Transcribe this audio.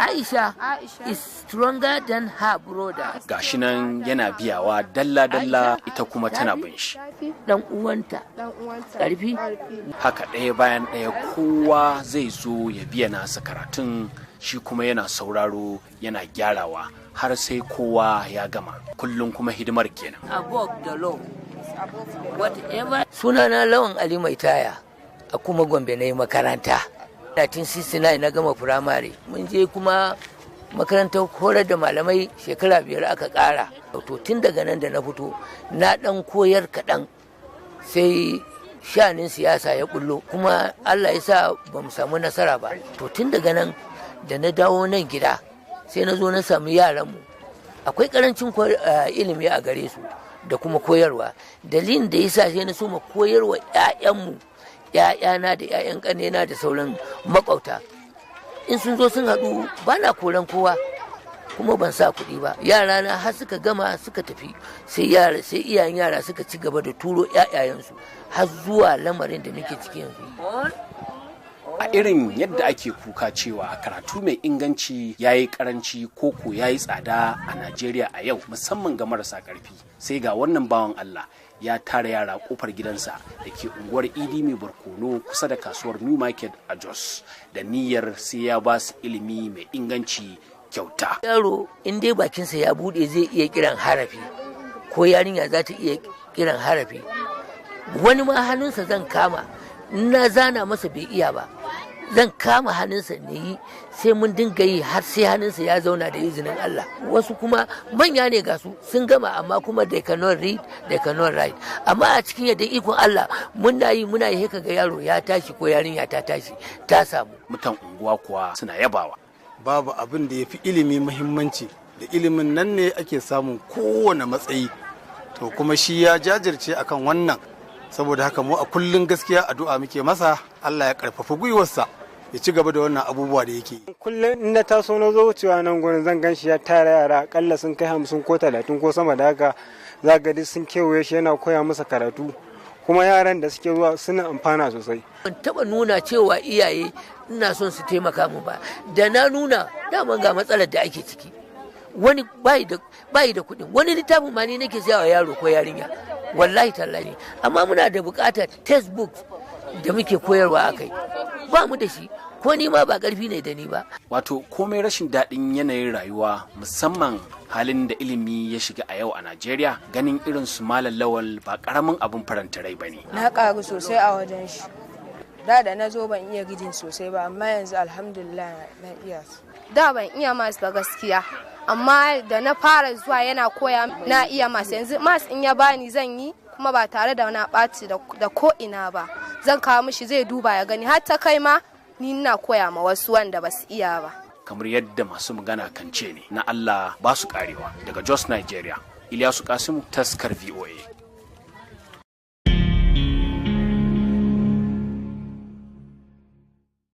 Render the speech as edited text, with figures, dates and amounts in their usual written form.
Aisha is stronger than her brother. Gashi nan yana biyawa dalla-dalla ita kuma tana bin shi. Dan uwanta. Ƙarfi? Haka ɗaya bayan ɗaya kowa zai zo ya biya nasa karatun, shi kuma yana sauraro yana gyarawa har sai kowa ya gama. Kullum kuma hidimar kenan. Above the law. Whatever. Sunana Lawan Ali Mai Taya, a kuma Gombe na yi makaranta. 1969 na gama firamare. Mun je kuma makarantar horar da malamai shekara 5 aka ƙara. To tun daga nan da na fito na ɗan koyar kaɗan sai shanin siyasa ya bullo kuma Allah ya sa ba mu samu nasara ba. To tun daga nan da na dawo nan gida sai na zo na sami yaranmu. Akwai ƙarancin ilimi a gare su da kuma koyarwa. Dalilin da ya sa sai na so ma koyarwa 'ya'yanmu, 'ya'yana da 'ya'yan ƙanena da sauran makwauta. In sun zo sun haɗu ba na koran kowa kuma ban sa kuɗi ba. Yara na har suka gama suka tafi sai iyayen yara suka ci gaba da turo 'ya'yayensu har zuwa lamarin da muke ciki yanzu. A irin yadda ake kuka cewa karatu mai inganci ya yi karanci koko ya yi tsada a Najeriya a yau musamman ga marasa ƙarfi, sai ga wannan bawan Allah ya tara yara kofar gidansa da ke unguwar Idi mai barkono kusa da kasuwar New Market a Jos da niyyar sai ya ba su ilimi mai inganci kyauta. Yaro in dai bakinsa ya bude zai iya kiran harafi ko yarinya za ta iya kiran harafi. Wani ma hannunsa zan kama, na zana masa bai iya ba, zan kama hannunsa ne yi sai mun dinga yi har sai hannunsa ya zauna da izinin Allah. Wasu kuma manya ne ga su sun gama amma kuma they cannot read, they cannot write. Amma a cikin yadda ikon Allah muna yi haka ga yaro ya tashi ko yarinya ta tashi ta samu. Mutan unguwa kuwa suna yabawa. Babu abin da ya fi ilimi muhimmanci, da ilimin nan ne ake samun kowane matsayi. To kuma shi ya jajirce akan wannan, saboda haka mu a kullun gaskiya addu'a muke masa Allah ya karfafa gwiwarsa ya ci gaba da wannan abubuwa da yake. Kullum in na taso na zo wucewa nan gurin zan gan shi ya tara yara akalla sun kai 50 ko 30 ko sama da haka, za ga duk sun kewaye shi yana koya musu karatu, kuma yaran da suke zuwa suna amfana sosai. Ban taba nuna cewa iyaye ina son su taimaka mu ba, da na nuna daman ga matsalar da ake ciki. Wani bayi da kuɗin, wani littafin ma ni nake sayawa yaro ko yarinya, wallahi tallahi. Amma muna da buƙatar textbook da muke koyarwa akai, ba mu da shi, ko ni ma ba ƙarfi ne da ni ba. Wato komai rashin daɗin yanayin rayuwa musamman halin da ilimi ya shiga a yau a Najeriya, ganin irin su Malam Lawal ba ƙaramin abin faranta rai bane. Na ƙaru sosai a wajen shi. Da na zo ban iya gidin sosai ba, amma yanzu alhamdulillah na iya. Da ban iya mas ba gaskiya, amma da na fara zuwa yana koya na iya mas. Yanzu mas in ya bani zan yi kuma ba tare da na ɓaci da ko ina ba. Zan kawo mishi zai duba ya gani, har ta kai ma ni ina koya ma wasu wanda ba su iya ba. Kamar yadda masu magana kan ce ne, na Allah ba su karewa. Daga Jos, Nigeria, Ilyasu Kasimu, taskar VOA.